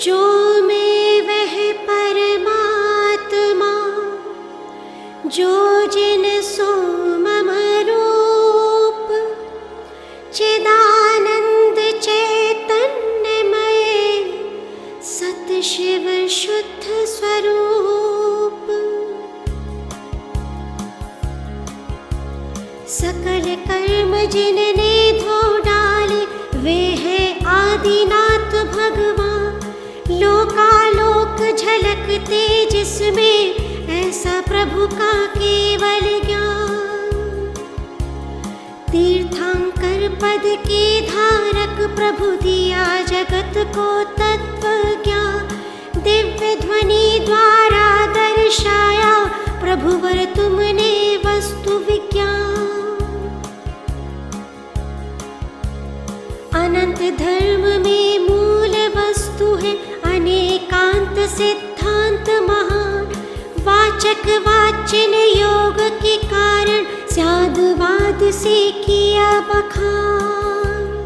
जो मैं वह परमात्मा, जो जिन सो मम रूप, चिदानंद चैतन्यमय सत शिव शुद्ध स्वरूप। सकल कर्म जिनने धो डाले, वे है आदिनाथ भगवान। लोकालोक झलकते जिसमें, ऐसा प्रभु का केवल ज्ञान। तीर्थंकर पद के धारक, प्रभु दिया जगत को तत्व ज्ञान। दिव्य ध्वनि द्वारा दर्शाया, प्रभुवर तुमने वस्तु विज्ञान। अनंत धर्म में मूल वस्तु है, अनेकांत सिद्धांत महान। वाचक वाचिन योग के कारण, स्यादवाद से किया बखान।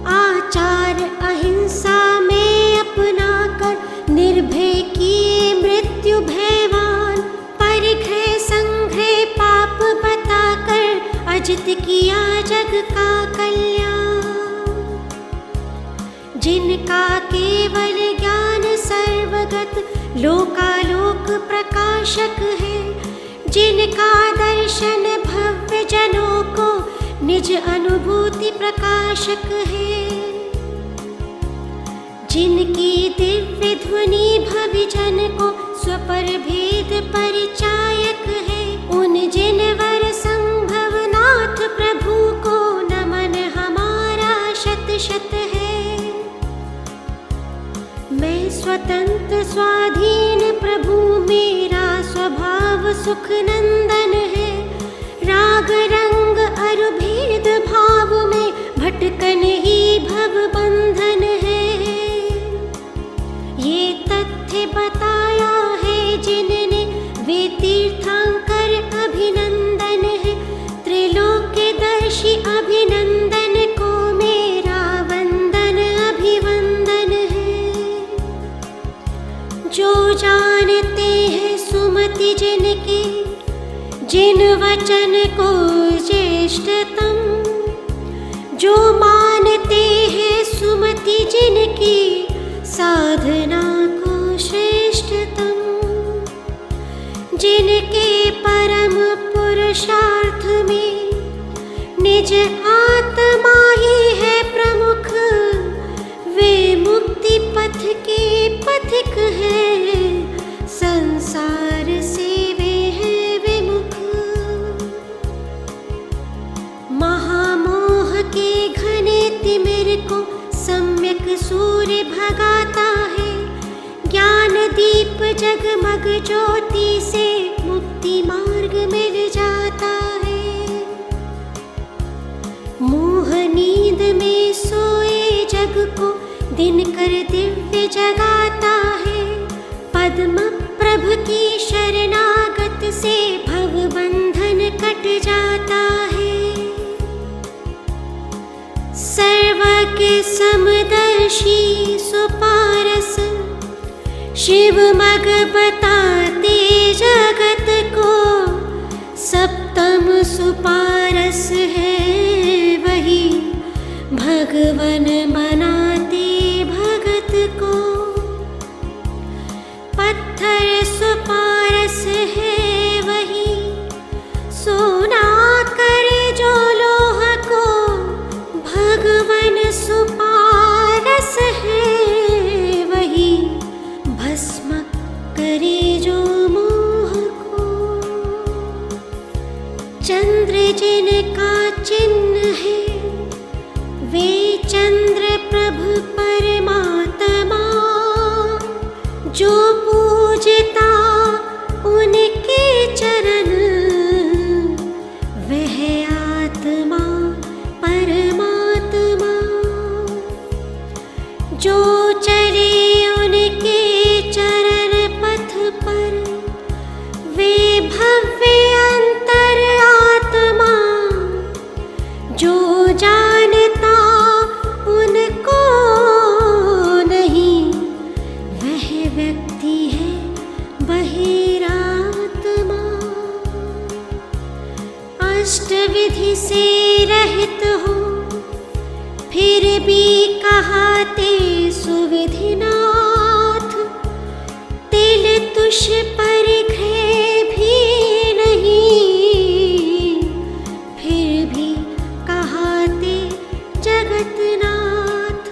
आचार अहिंसा में अपना कर, निर्भय किए मृत्यु भयवान। परिग्रह संग्रह पाप बताकर, अजित किया जग का कल्याण। जिनका केवल ज्ञान सर्वगत, लोकालोक प्रकाशक है। जिनका दर्शन भव्य जनों को, निज अनुभूति प्रकाशक है। जिनकी दिव्य ध्वनि भवि जन को, स्वपर भेद परिचायक है। उन जिनवर संभव नाथ प्रभु को, नमन हमारा शत शत है। मैं स्वतंत्र स्वाधीन प्रभु, मेरा स्वभाव सुख नंदन है। राग रंग अरु भेद भाव में, भटकन ही भव बंधन है। ये तथ्य बताया है जिनने, वे तीर्थंकर अभिनंदन है। त्रिलोक्यदर्शी अभिनंदन को, मेरा वंदन अभिवंदन है। जो जानते हैं सुमति जिनके, जिन वचन को ज्येष्ठतम। जो मानते हैं सुमति जिनकी, साधना को श्रेष्ठतम। जिनके परम पुरुषार्थ में, निज आत्मा ही है प्रमुख। वे मुक्ति पथ के पथिक है, संसार से वे है विमुख। महामोह के घने तिमिर को, सम्यक सूर्य भगाता है। ज्ञान दीप जगमग ज्योति से, मुक्ति मार्ग मिल जाता है। मोह नींद में सोए जग को, दिनकर दिव्य जगाता है। पद्म प्रभ की शरणागत से, भव बंधन कट जाता है। सर्वज्ञ समदर्शी सुपारस, शिव मग बताते जगत को। सप्तम सुपारस है वही, भगवन बनाते भगत को। पत्थर सुपारस है वही, सोना करे जो लोह को। भगवन सुपारस है वही, भस्म करे जो मोह को। चंद्र जिनका चिन्ह है, वे चंद्र प्रभु परमात्मा। जो पूजता उनके चरण, वह आत्मा परमात्मा। जो चले उनके चरण पथ पर, वे भव्य अंतर आत्मा। जो जानता उनको नहीं, भी कहाते सुविधिनाथ, तिल तुष पर घृ भी नहीं, फिर भी कहाते जगतनाथ।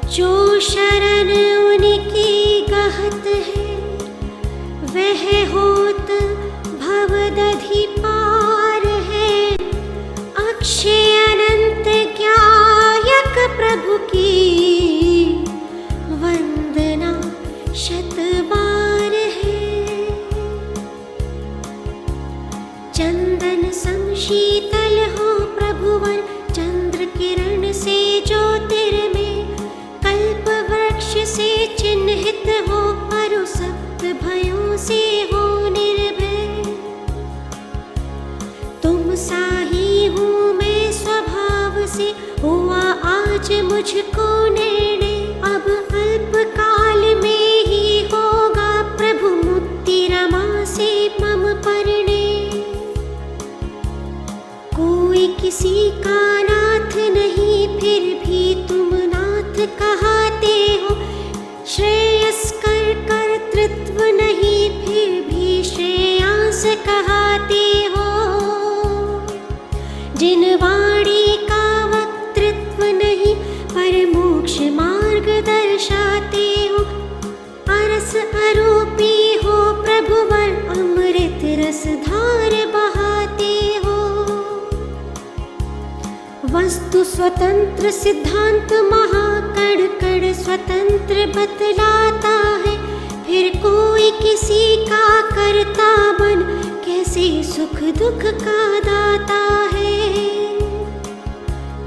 जो शरण उनकी गहत है, वह होत भवदधि पार है। अक्षय अनंत ज्ञायक प्रभु की, वंदना शत बार है। चंदन सम शीतल हो प्रभुवर, चंद्र किरण से ज्योतिर्मय। कल्प वृक्ष से चिन्हित हो, अरु सप्त भयों से हो निर्भय। तुम सा ही हूँ मैं स्वभाव से, हुआ आज मुझको निर्णय। अब अल्प काल में ही होगा प्रभु मुक्ति, रमा से मम परिणय। कोई किसी का नाथ नहीं, फिर भी तुम नाथ कहाते हो। श्रेयस्कर कर्तृत्व नहीं, फिर भी श्रेयांस कहाते हो। जिन वाणी का वक्तृत्व नहीं, पर मोक्ष मार्ग दर्शाते हो। अरस अरूपी हो प्रभुवर, अमृत रस धार बहाते हो। वस्तु स्वतंत्र सिद्धांत महाकड़ कड़ स्वतंत्र बतलाता है। फिर कोई किसी का करता बन, कैसे सुख दुख का दाता है।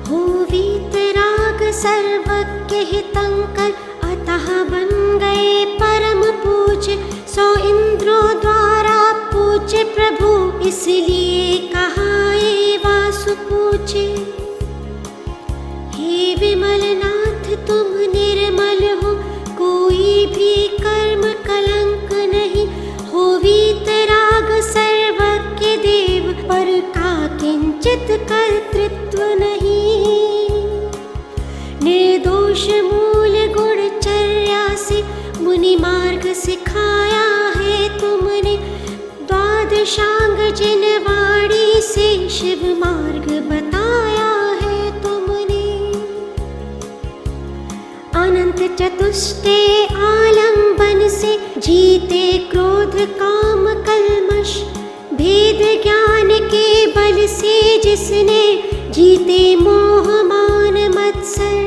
हो वीतराग सर्वज्ञ हितंकर, अतः बन गए परम पूज्य। 100 इंद्रों द्वारा पूज्य प्रभु, इसलिए कहाए वासु पूज्य। हे विमल नाथ तुम निर्मल हो, कोई भी कर्म कलंक नहीं। हो वीतराग सर्वज्ञ देव, पर का किंचित कर्तृत्व नहीं। निर्दोष मूल गुण चर्या से, मुनि मार्ग सिखाया है तुमने। द्वादशांग जिन वाणी से, शिव मार्ग बताया है तुमने। अनंत चतुष्टे आलंबन से, जीते क्रोध काम कल्मष। भेद ज्ञान के बल से, जिसने जीते मोह मान मत्सर।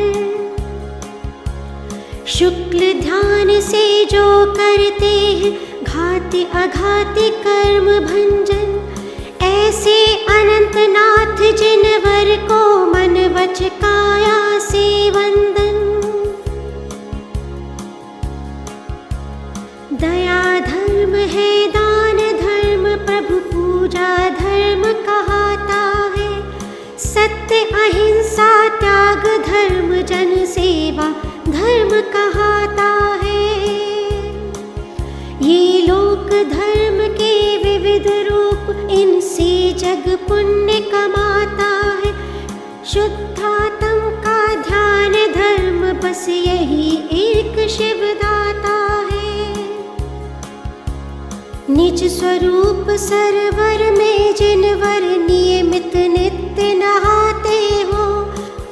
शुक्ल ध्यान से जो करते हैं, घाति अघाति कर्म भंजन। ऐसे अनंत नाथ जिनवर को, मन वच काया से वंदन। दया धर्म है दान धर्म, प्रभु पूजा धर्म कहाता है। सत्य अहिंसा त्याग धर्म, जन सेवा धर्म कहाता है। ये लोक धर्म के विविध रूप, इनसे जग पुण्य कमाता है। शुद्धात्म का ध्यान धर्म, बस यही एक शिव दाता है। निज स्वरूप सरोवर में जिनवर, नियमित नित्य नहाते हो।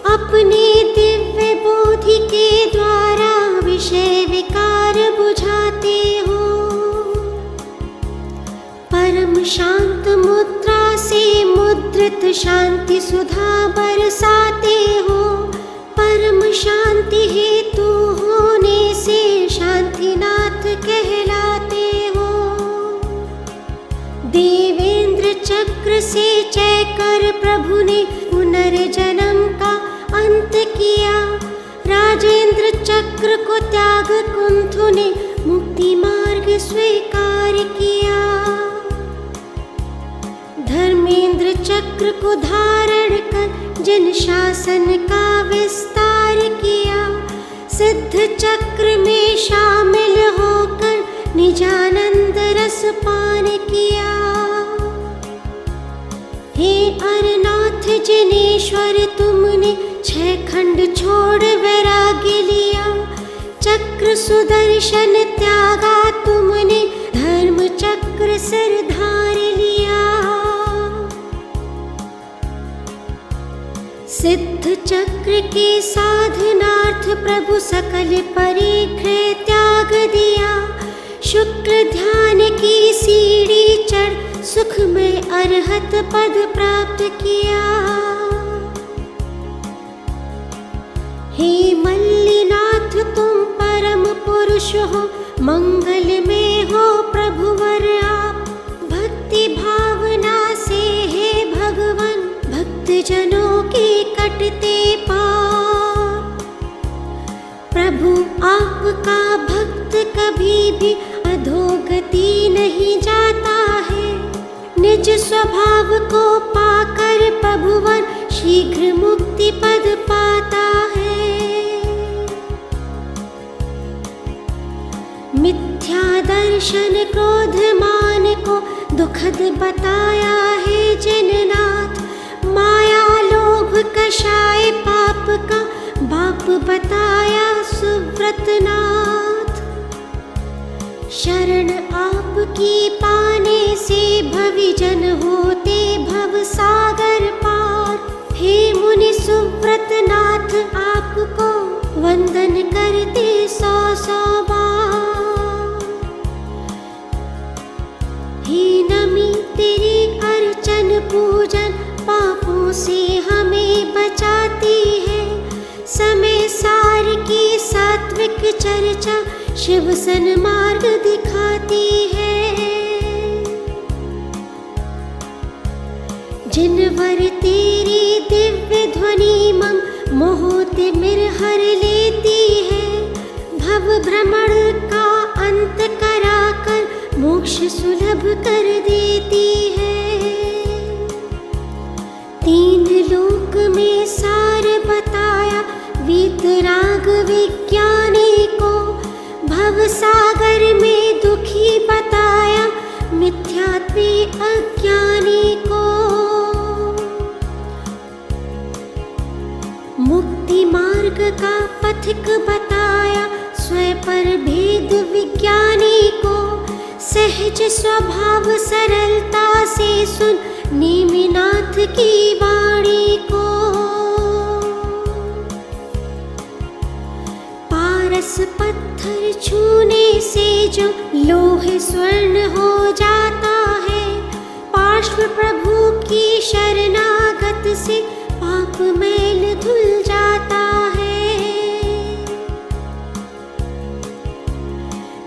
अपनी दिव्य बोधि के द्वारा, विषय विकार बुझाते हो। परम शांत मुद्रा से, मुद्रित शांति सुधा बरसाते हो। परम शांति हेतु होने से, शांतिनाथ कहलाते हो। देवेंद्र चक्र से चयकर प्रभु ने, पुनर्जन्म का अंत किया। राजेंद्र चक्र को त्याग कुंथु ने, मुक्ति मार्ग स्वीकार किया। धर्मेंद्र चक्र को धारण कर, जिन शासन का विस्तार किया। सिद्ध चक्र में शामिल होकर, निजानंद रस पान किया। हे अरनाथ जिनेश्वर तुमने, छह खंड छोड़ वैराग्य लिया, चक्र सुदर्शन त्यागा तुमने, धर्म चक्र सिर धार लिया। सिद्ध चक्र के साधनार्थ प्रभु सकल परिग्रह त्याग दिया, शुक्र ध्यान की सीढ़ी चढ़ सुख में अरहत पद प्राप्त किया। हे मल्लिनाथ तुम परम पुरुष हो, मंगल में हो प्रभुवर आप, भक्ति भावना से हे भगवान भक्त जनों के कटते पाप। प्रभु आपका भक्त कभी भी अधोगति नहीं जाता है, निज स्वभाव को पाकर प्रभुवन शीघ्र मुक्ति पद पाता है। मिथ्या दर्शन क्रोध मान को दुखद बताया है जिननाथ, माया लोभ कषाय पाप का बाप बताया सुव्रतनाथ। शरण आपकी पाने से भविजन होते भव सागर पार, हे मुनि सुव्रतनाथ आपको वंदन करते सौ सौ बार। हे नमी तेरी अर्चन पूजन पापों से हमें बचाती है, समय सार की सात्विक चर्चा शिव सन्मार्ग दिखाती है। जिनवर तेरी दिव्य ध्वनि मम मोहते मिर हर लेती है, भव भ्रमण का अंत कराकर मोक्ष सुलभ कर देती है। तीन लोक में सार बताया वीतराग विज्ञानी को, भव सागर में दुखी बताया मिथ्यात्वे अज्ञानी को। मुक्ति मार्ग का पथिक बताया स्वयं पर भेद विज्ञानी को, सहज स्वभाव सरलता से सुन नेमिनाथ की वाणी को। पारस पत्थर छूने से जो लोहे स्वर्ण हो जाता है, पार्श्व प्रभु की शरणागत से पाप मैल धुल जाता है।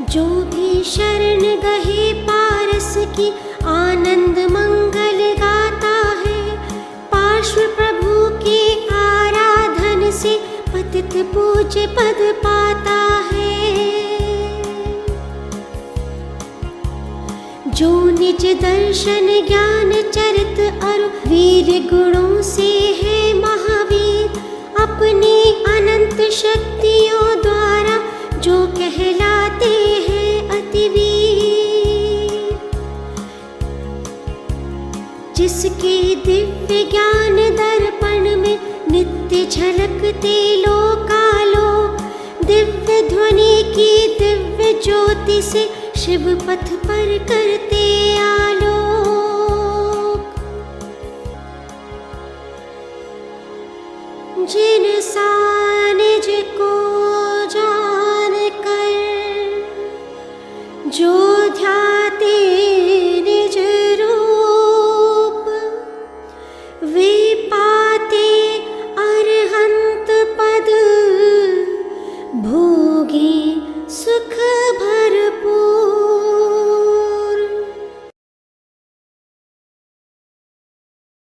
जो भी शरण गहे पारस की आनंद मंगल गाता है, पार्श्व प्रभु के आराधन से पतित पूज्य पद पाता है। जो निज दर्शन ज्ञान चरित और वीर गुणों से है महावीर, अपनी अनंत शक्तियों द्वारा जो कहलाते हैं अतिवीर। जिसके दिव्य ज्ञान दर्पण में नित्य झलकते लोकालोक, दिव्य ध्वनि की दिव्य ज्योति से शिव पथ पर करते आलोक। जिन सानिज को जान कर जो ध्यान